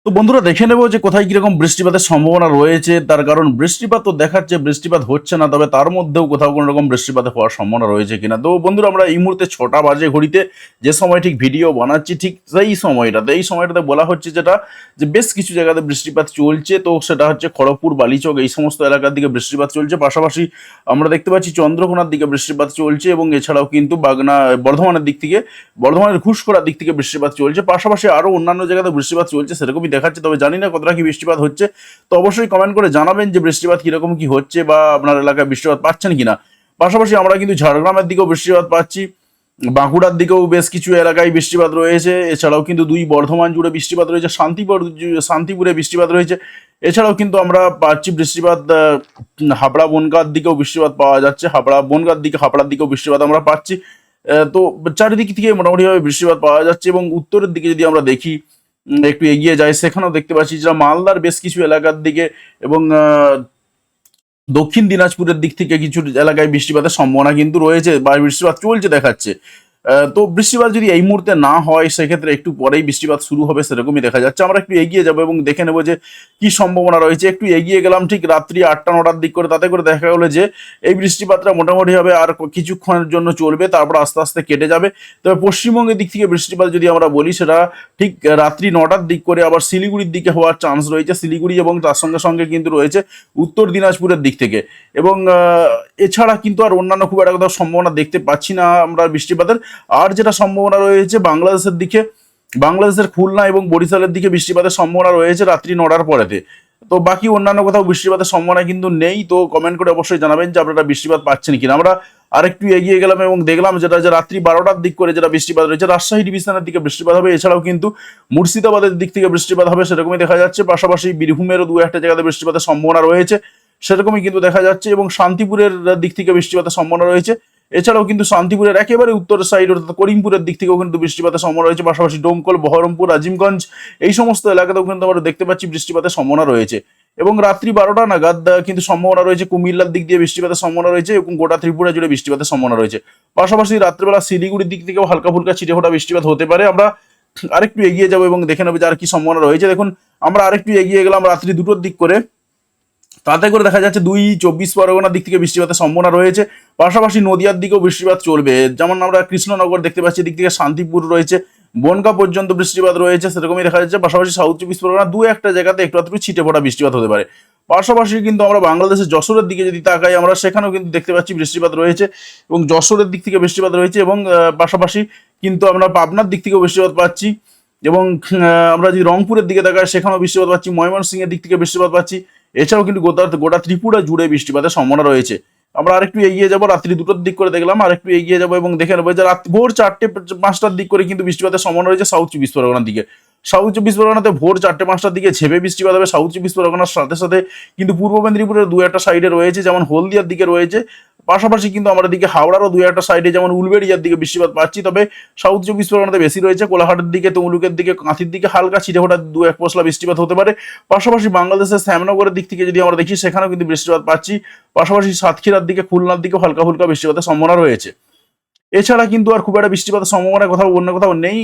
তো বন্ধুরা দেখে নেব যে কোথায় কিরকম বৃষ্টিপাতের সম্ভাবনা রয়েছে। তার কারণ বৃষ্টিপাত তো দেখাচ্ছে, বৃষ্টিপাত হচ্ছে না, তবে তার মধ্যেও কোথাও কোনো রকম বৃষ্টিপাত হওয়ার সম্ভাবনা রয়েছে কিনা। তো বন্ধুরা আমরা এই মুহূর্তে 6টা বাজে ঘড়িতে যে সময় ঠিক ভিডিও বানাচ্ছি, ঠিক এই সময়টাতে বলা হচ্ছে যেটা, যে বেশ কিছু জায়গাতে বৃষ্টিপাত চলছে। তো সেটা হচ্ছে খড়গপুর, বালিচক এই সমস্ত এলাকার দিকে বৃষ্টিপাত চলছে। পাশাপাশি আমরা দেখতে পাচ্ছি চন্দ্রকোনার দিকে বৃষ্টিপাত চলছে, এবং এছাড়াও কিন্তু বর্ধমানের দিক থেকে, বর্ধমানের ঘুষখোরার দিক থেকে বৃষ্টিপাত চলছে। পাশাপাশি আরও অন্যান্য জায়গাতে বৃষ্টিপাত চলছে সেরকমই দেখাচ্ছে, তবে জানি না কতটা কি বৃষ্টিপাত হচ্ছে। তো অবশ্যই কমেন্ট করে জানাবেন যে বৃষ্টিপাত কিরকম কি হচ্ছে, বা আপনার এলাকায় বৃষ্টিপাত পাচ্ছেন কিনা। পাশাপাশি আমরা কিন্তু ঝাড়গ্রামের দিকেও বৃষ্টিপাত পাচ্ছি, বাঁকুড়ার দিকেও বেশ কিছু এলাকায় বৃষ্টিপাত রয়েছে। এছাড়াও কিন্তু দুই বর্ধমান জুড়ে বৃষ্টিপাত রয়েছে, শান্তিপুরে বৃষ্টিপাত রয়েছে। এছাড়াও কিন্তু আমরা পাচ্ছি বৃষ্টিপাত হাবড়া বনগাঁর দিকেও বৃষ্টিপাত পাওয়া যাচ্ছে, হাবড়ার দিকেও বৃষ্টিপাত আমরা পাচ্ছি। তো চারিদিক থেকে মোটামুটিভাবে বৃষ্টিপাত পাওয়া যাচ্ছে। এবং উত্তরের দিকে যদি আমরা দেখি, একটু এগিয়ে যায়, সেখানেও দেখতে পাচ্ছি যে মালদার বেশ কিছু এলাকার দিকে, এবং দক্ষিণ দিনাজপুরের দিক থেকে কিছু এলাকায় বৃষ্টিপাতের সম্ভাবনা কিন্তু রয়েছে, বা বৃষ্টিপাত চলছে দেখাচ্ছে। তো বৃষ্টিপাত যদি এই মুহূর্তে না হয়, সেক্ষেত্রে একটু পরেই বৃষ্টিপাত শুরু হবে সেরকমই দেখা যাচ্ছে। আমরা একটু এগিয়ে যাবো এবং দেখে নেবো যে কি সম্ভাবনা রয়েছে। একটু এগিয়ে গেলাম ঠিক রাত্রি 8টা-9টার দিক করে, তাতে করে দেখা গেলো যে এই বৃষ্টিপাতটা মোটামুটি হবে আর কিছুক্ষণের জন্য চলবে, তারপর আস্তে আস্তে কেটে যাবে। তবে পশ্চিমবঙ্গের দিক থেকে বৃষ্টিপাত যদি আমরা বলি, সেটা ঠিক রাত্রি 9টার দিক করে আবার শিলিগুড়ির দিকে হওয়ার চান্স রয়েছে, শিলিগুড়ি এবং তার সঙ্গে সঙ্গে কিন্তু রয়েছে উত্তর দিনাজপুরের দিক থেকে। এবং এছাড়া কিন্তু আর অন্যান্য খুব একটা কোথাও সম্ভাবনা দেখতে পাচ্ছি না আমরা বৃষ্টিপাতের। আর যেটা সম্ভাবনা রয়েছে বাংলাদেশের দিকে, বাংলাদেশের খুলনা এবং বরিশালের দিকে বৃষ্টিপাতের সম্ভাবনা রয়েছে রাত্রি 9টার পরেতে। তো বাকি অন্যান্য কোথাও বৃষ্টিপাতের সম্ভাবনা কিন্তু নেই। তো কমেন্ট করে অবশ্যই জানাবেন যে আপনারা বৃষ্টিপাত পাচ্ছেন কিনা। আমরা আরেকটু এগিয়ে গেলাম এবং দেখলাম যেটা, যে রাত্রি 12টার দিক করে যেটা বৃষ্টিপাত রয়েছে, রাজশাহী ডিভিশনের দিকে বৃষ্টিপাত হবে। এছাড়াও কিন্তু মুর্শিদাবাদের দিক থেকে বৃষ্টিপাত হবে সেরকমই দেখা যাচ্ছে। পাশাপাশি বীরভূমেরও দু একটা জায়গাতে বৃষ্টিপাতের সম্ভাবনা রয়েছে সেরকমই কিন্তু দেখা যাচ্ছে। এবং শান্তিপুরের দিক থেকে বৃষ্টিপাতের সম্ভাবনা রয়েছে। এছাড়াও কিন্তু শান্তিপুরের একেবারে উত্তর সাইড অর্থাৎ করিমপুরের দিক থেকেও কিন্তু বৃষ্টিপাতের সম্ভাবনা রয়েছে। পাশাপাশি ডোমকল, বহরমপুর, আজিমগঞ্জ এই সমস্ত এলাকাতেও কিন্তু আমরা দেখতে পাচ্ছি বৃষ্টিপাতের সম্ভাবনা রয়েছে। এবং রাত্রি 12টা নাগাদ কিন্তু সম্ভাবনা রয়েছে কুমিল্লার দিক দিয়ে বৃষ্টিপাতের সম্ভাবনা রয়েছে, এবং গোটা ত্রিপুরা জুড়ে বৃষ্টিপাতের সম্ভাবনা রয়েছে। পাশাপাশি রাত্রিবেলা শিলিগুড়ির দিক থেকেও হালকা ফুলকা ছিটেফোঁটা বৃষ্টিপাত হতে পারে। আমরা আরেকটু এগিয়ে যাবো এবং দেখে নেবো যে আর কি সম্ভাবনা রয়েছে। দেখুন আমরা আরেকটু এগিয়ে গেলাম রাত্রি 2টোর দিক করে, তাতে করে দেখা যাচ্ছে 24 পরগনার দিক থেকে বৃষ্টিপাতের সম্ভাবনা রয়েছে। পাশাপাশি নদিয়ার দিকেও বৃষ্টিপাত চলবে, যেমন আমরা কৃষ্ণনগর দেখতে পাচ্ছি, দিক থেকে শান্তিপুর রয়েছে, বনগাঁ পর্যন্ত বৃষ্টিপাত রয়েছে সেরকমই দেখা যাচ্ছে। পাশাপাশি সাউথ 24 পরগনা দু একটা জায়গাতে একটু একটু ছিটে ফোটা বৃষ্টিপাত হতে পারে। পাশাপাশি কিন্তু আমরা বাংলাদেশের যশোরের দিকে যদি তাকাই, আমরা সেখানেও কিন্তু দেখতে পাচ্ছি বৃষ্টিপাত রয়েছে, এবং যশোরের দিক থেকে বৃষ্টিপাত রয়েছে। এবং পাশাপাশি কিন্তু আমরা পাবনার দিক থেকেও বৃষ্টিপাত পাচ্ছি। এবং আমরা যদি রংপুরের দিকে তাকাই, সেখানেও বৃষ্টিপাত পাচ্ছি, ময়মনসিংহের দিক থেকে বৃষ্টিপাত পাচ্ছি। এছাড়াও কিন্তু গোটা ত্রিপুরা জুড়ে বৃষ্টিপাতের সম্ভাবনা রয়েছে। আমরা আরেকটু এগিয়ে যাবো, রাত্রি 2টোর দিক করে দেখলাম, আরেকটু এগিয়ে যাবো এবং দেখে নেবো যে ভোর 4টে-5টার দিক করে কিন্তু বৃষ্টিপাতের সম্ভাবনা রয়েছে সাউথ 24 পরগনার দিকে। সাউথ 24 পরগনাতে ভোর 4টে-5টার দিকে ঝেপে বৃষ্টিপাত হবে সাউথ 24 পরগনার সাথে সাথে। কিন্তু পূর্ব মেদিনীপুরের দু একটা সাইডে রয়েছে, যেমন হলদিয়ার দিকে রয়েছে। পাশাপাশি কিন্তু আমাদের দিকে হাওড়ারও দু একটা সাইডে, যেমন উলবেড়িয়ার দিকে বৃষ্টিপাত পাচ্ছি। তবে সাউথ 24 পরগনাতে বেশি রয়েছে, কোলাহাটের দিকে, তমলুকের দিকে, কাঁথির দিকে হালকা ছিটেফোঁটা দু এক পশলা বৃষ্টিপাত হতে পারে। পাশাপাশি বাংলাদেশের শ্যামনগরের দিক থেকে যদি আমরা দেখি, সেখানেও কিন্তু বৃষ্টিপাত পাচ্ছি। পাশাপাশি সাতক্ষীরার দিকে, খুলনার দিকে হালকা ফুলকা বৃষ্টিপাতের সম্ভাবনা রয়েছে। এছাড়া কিন্তু আর খুব একটা বৃষ্টিপাতের সম্ভাবনা অন্য কোথাও নেই।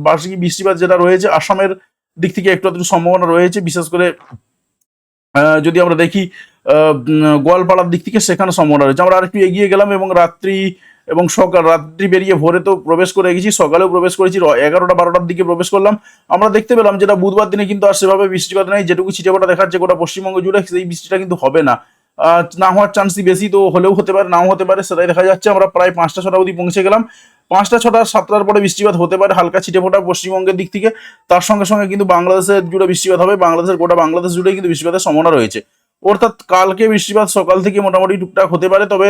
বার্ষিক বৃষ্টিপাত যেটা রয়েছে আসামের দিক থেকে একটু একটু সম্ভাবনা রয়েছে, বিশেষ করে যদি আমরা দেখি গোয়ালপাড়ার দিক থেকে, সেখানে সম্ভাবনা রয়েছে। আমরা আরেকটু এগিয়ে গেলাম এবং রাত্রি বেরিয়ে ভোরে তো প্রবেশ করে গেছি, সকালেও প্রবেশ করেছি, 11টা-12টার দিকে প্রবেশ করলাম। আমরা দেখতে পেলাম যেটা বুধবার দিনে কিন্তু আর সেভাবে বৃষ্টিপাত নেই, যেটুকু ছিটেফোঁটা দেখাচ্ছে গোটা পশ্চিমবঙ্গ জুড়ে, সেই বৃষ্টিটা কিন্তু হবে না। না হওয়ার চান্সই বেশি, তো হলেও হতে পারে, নাও হতে পারে, সেটাই দেখা যাচ্ছে। আমরা প্রায় 5টা-6টা অবধি পৌঁছে গেলাম। 5টা-6টা-7টার পরে বৃষ্টিপাত হতে পারে হালকা ছিটেফোঁটা পশ্চিমবঙ্গের দিক থেকে। তার সঙ্গে সঙ্গে কিন্তু বাংলাদেশের জুড়ে বৃষ্টিপাত হবে, গোটা বাংলাদেশ জুড়ে কিন্তু বৃষ্টিপাতের সম্ভাবনা রয়েছে। অর্থাৎ কালকে বৃষ্টিপাত সকাল থেকে মোটামুটি টুকটাক হতে পারে, তবে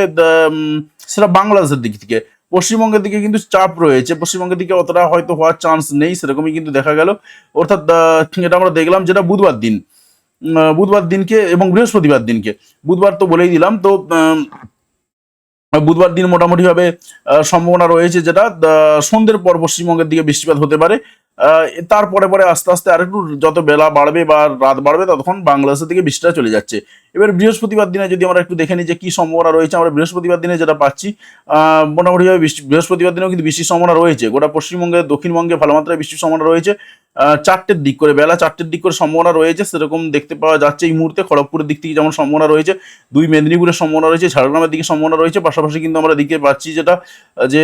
সেটা বাংলাদেশের দিক থেকে। পশ্চিমবঙ্গের দিকে কিন্তু চাপ রয়েছে, পশ্চিমবঙ্গের দিকে অতটা হয়তো হওয়ার চান্স নেই, সেরকমই কিন্তু দেখা গেল। অর্থাৎ এটা আমরা দেখলাম যেটা বুধবার দিনকে এবং বৃহস্পতিবার দিনকে। বুধবার তো বলেই দিলাম, তো বুধবার দিন মোটামুটিভাবে সম্ভাবনা রয়েছে যেটা সন্ধ্যের পর পশ্চিমবঙ্গের দিকে বৃষ্টিপাত হতে পারে। তারপরে পরে আস্তে আস্তে আরেকটু যত বেলা বাড়বে বা রাত বাড়বে ততক্ষণ বাংলাদেশের দিকে বৃষ্টিটা চলে যাচ্ছে। এবার বৃহস্পতিবার দিনে যদি আমরা একটু দেখে নিই যে কি সম্ভাবনা রয়েছে, আমরা বৃহস্পতিবার দিনে যেটা পাচ্ছি মোটামুটিভাবে বৃহস্পতিবার দিনেও কিন্তু বৃষ্টির সম্ভাবনা রয়েছে। গোটা পশ্চিমবঙ্গে দক্ষিণবঙ্গে ভালো মাত্রায় বৃষ্টির সম্ভাবনা রয়েছে। 4টের দিক করে, বেলা 4টের দিক করে সম্ভাবনা রয়েছে, সেরকম দেখতে পাওয়া যাচ্ছে এই মুহূর্তে। খড়গপুরের দিক থেকে যেমন সম্ভাবনা রয়েছে, 2 মেদিনীপুরের সম্ভাবনা রয়েছে, ঝাড়গ্রামের দিকে সম্ভাবনা রয়েছে। পাশাপাশি কিন্তু আমরা দিকে পাচ্ছি যেটা যে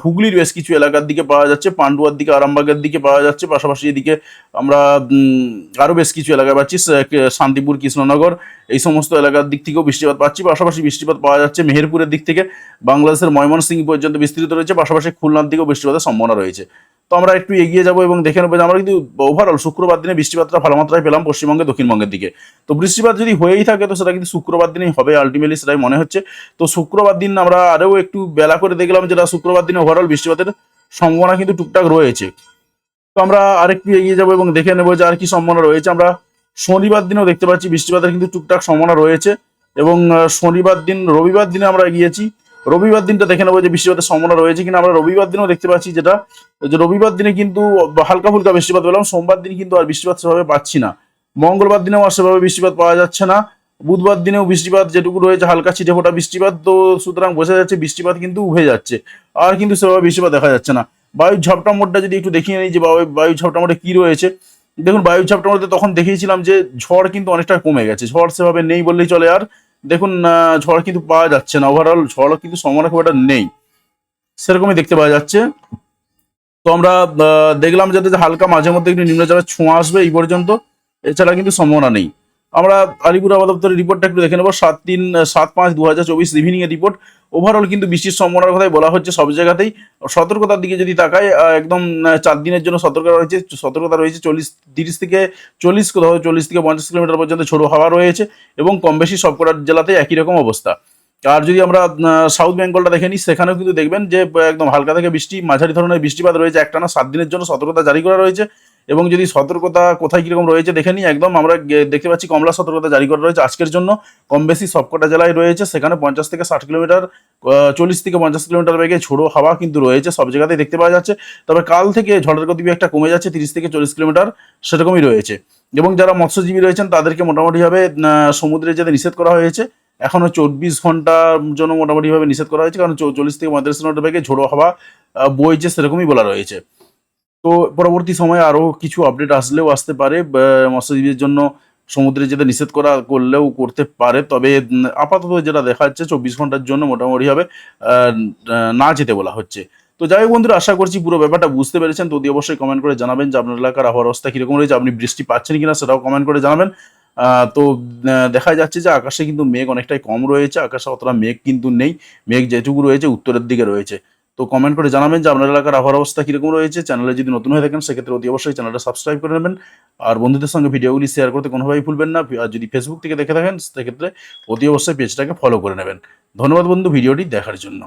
হুগলির বেশ কিছু এলাকার দিকে পাওয়া যাচ্ছে, পান্ডুয়ার দিকে, আরামবাগের দিকে পাওয়া যাচ্ছে। পাশাপাশি এদিকে আমরা আরও বেশ কিছু এলাকায় পাচ্ছি, শান্তিপুর, কৃষ্ণনগর, এই সমস্ত এলাকার দিক থেকেও বৃষ্টিপাত পাচ্ছি। পাশাপাশি বৃষ্টিপাত পাওয়া যাচ্ছে মেহেরপুরের দিক থেকে, বাংলাদেশের ময়মনসিংহ পর্যন্ত বিস্তৃত রয়েছে। পাশাপাশি খুলনার দিকেও বৃষ্টিপাতের সম্ভাবনা রয়েছে। তো আমরা একটু এগিয়ে যাবো এবং দেখে নেবো যে আমরা কিন্তু ওভারঅল শুক্রবার দিনে বৃষ্টিপাতটা ভালো মাত্রায় পেলাম পশ্চিমবঙ্গে, দক্ষিণবঙ্গের দিকে। তো বৃষ্টিপাত যদি হয়েই থাকে তো সেটা কিন্তু শুক্রবার দিনেই হবে আলটিমেটলি, সেটাই মনে হচ্ছে। তো শুক্রবার দিন আমরা আরও একটু বেলা করে দেখলাম যেটা শুক্রবার দিনে ওভারঅল বৃষ্টিপাতের সম্ভাবনা কিন্তু টুকটাক রয়েছে। তো আমরা আরেকটু এগিয়ে যাবো এবং দেখে নেবো যে আর কি সম্ভাবনা রয়েছে। আমরা শনিবার দিনেও দেখতে পাচ্ছি বৃষ্টিপাতের কিন্তু টুকটাক সম্ভাবনা রয়েছে। এবং শনিবার দিন, রবিবার দিনে আমরা এগিয়েছি, রবিবার দিনটা দেখে নেবো যে বৃষ্টিপাতের সম্ভাবনা রয়েছে কিনা। আমরা রবিবার দিনেও দেখতে পাচ্ছি যেটা যে রবিবার দিনে কিন্তু হালকা ফুলকা বৃষ্টিপাত পেলাম। সোমবার দিন কিন্তু আর বৃষ্টিপাত সেভাবে পাচ্ছি না। মঙ্গলবার দিনেও আর সেভাবে বৃষ্টিপাত পাওয়া যাচ্ছে না। বুধবার দিনেও বৃষ্টিপাত যেটুকু রয়েছে হালকা ছিটে ফোটা বৃষ্টিপাত। তো সুতরাং বোঝা যাচ্ছে বৃষ্টিপাত কিন্তু উঠে যাচ্ছে, আর কিন্তু সেভাবে বৃষ্টিপাত দেখা যাচ্ছে না। বায়ুর ঝাপটা মোডটা যদি একটু দেখিয়ে নিই যে বায়ুর ঝাপটা মোডে কি রয়েছে, দেখুন বায়ুর ঝাপটা মোডে তখন দেখিয়েছিলাম যে ঝড় কিন্তু অনেকটা কমে গেছে, ঝড় সেভাবে নেই বললেই চলে। আর দেখুন ঝড় কিন্তু পাওয়া যাচ্ছে না, ওভারঅল ঝড় কিন্তু সম্ভাবনা খুব একটা নেই, সেরকমই দেখতে পাওয়া যাচ্ছে। তো আমরা দেখলাম যাতে যে হালকা মাঝে মধ্যে একটু নিম্নচাপের ছোঁয়া আসবে এই পর্যন্ত, এছাড়া কিন্তু সম্ভাবনা নেই। আমরা আলিপুর আবহাওয়া দপ্তরের রিপোর্টটা একটু দেখে নেবো। 7/5/2024 ইভিনিং এর রিপোর্ট। ওভারঅল কিন্তু বৃষ্টির সম্ভাবনার কথাই বলা হচ্ছে সব জায়গাতেই। সতর্কতার দিকে যদি তাকাই, একদম 4 দিনের জন্য সতর্কতা রয়েছে 30 থেকে 40, কোথাও 40 থেকে 50 কিলোমিটার পর্যন্ত ঝোড়ো হাওয়া রয়েছে, এবং কম বেশি সবকটা জেলাতেই একই রকম অবস্থা। আর যদি আমরা সাউথ বেঙ্গলটা দেখে নিই, সেখানেও কিন্তু দেখবেন যে একদম হালকা থেকে বৃষ্টি, মাঝারি ধরনের বৃষ্টিপাত রয়েছে। একটানা 7 দিনের জন্য সতর্কতা জারি করা রয়েছে। এবং যদি সতর্কতা কোথায় কীরকম রয়েছে দেখে নিই, একদম আমরা দেখতে পাচ্ছি কমলা সতর্কতা জারি করা রয়েছে আজকের জন্য। কম বেশি সবকটা জেলায় রয়েছে, সেখানে 50 থেকে 60 কিলোমিটার, 40 থেকে 50 কিলোমিটার বেগে ঝোড়ো হাওয়া কিন্তু রয়েছে, সব জায়গাতেই দেখতে পাওয়া যাচ্ছে। তবে কাল থেকে ঝড়ের গতি একটা কমে যাচ্ছে, 30 থেকে 40 কিলোমিটার সেরকমই রয়েছে। এবং যারা মৎস্যজীবী রয়েছেন তাদেরকে মোটামুটিভাবে সমুদ্রে যেতে নিষেধ করা হয়েছে। এখনও 24 ঘন্টার জন্য মোটামুটিভাবে নিষেধ করা হয়েছে, কারণ 40 থেকে 45 কিলোমিটার বেগে ঝোড়ো হাওয়া বইছে, সেরকমই বলা রয়েছে। তো পরবর্তী সময়ে আরও কিছু আপডেট আসলেও আসতে পারে, মৎস্যজীবীদের জন্য সমুদ্রে যেতে নিষেধ করলেও করতে পারে। তবে আপাতত যেটা দেখা যাচ্ছে 24 ঘন্টার জন্য মোটামুটিভাবে না যেতে বলা হচ্ছে। তো যাই হোক বন্ধুরা, আশা করছি পুরো ব্যাপারটা বুঝতে পেরেছেন। তো অবশ্যই কমেন্ট করে জানাবেন যে আপনার এলাকার আবহাওয়ার অবস্থা কীরকম রয়েছে, আপনি বৃষ্টি পাচ্ছেন কিনা সেটাও কমেন্ট করে জানাবেন। তো দেখা যাচ্ছে যে আকাশে কিন্তু মেঘ অনেকটাই কম রয়েছে, আকাশে অতটা মেঘ কিন্তু নেই, মেঘ যেটুকু রয়েছে উত্তরের দিকে রয়েছে। তো কমেন্ট করে জানাবেন যে আপনার এলাকার আবহাওয়ার অবস্থা কীরকম রয়েছে। চ্যানেলে যদি নতুন হয়ে থাকেন সেক্ষেত্রে অবশ্যই চ্যানেলটা সাবস্ক্রাইব করে নেবেন, আর বন্ধুদের সঙ্গে ভিডিওগুলি শেয়ার করতে কোনোভাবেই ভুলবেন না। আর যদি ফেসবুক থেকে দেখে থাকেন সেক্ষেত্রে অবশ্যই পেজটাকে ফলো করে নেবেন। ধন্যবাদ বন্ধু ভিডিওটি দেখার জন্য।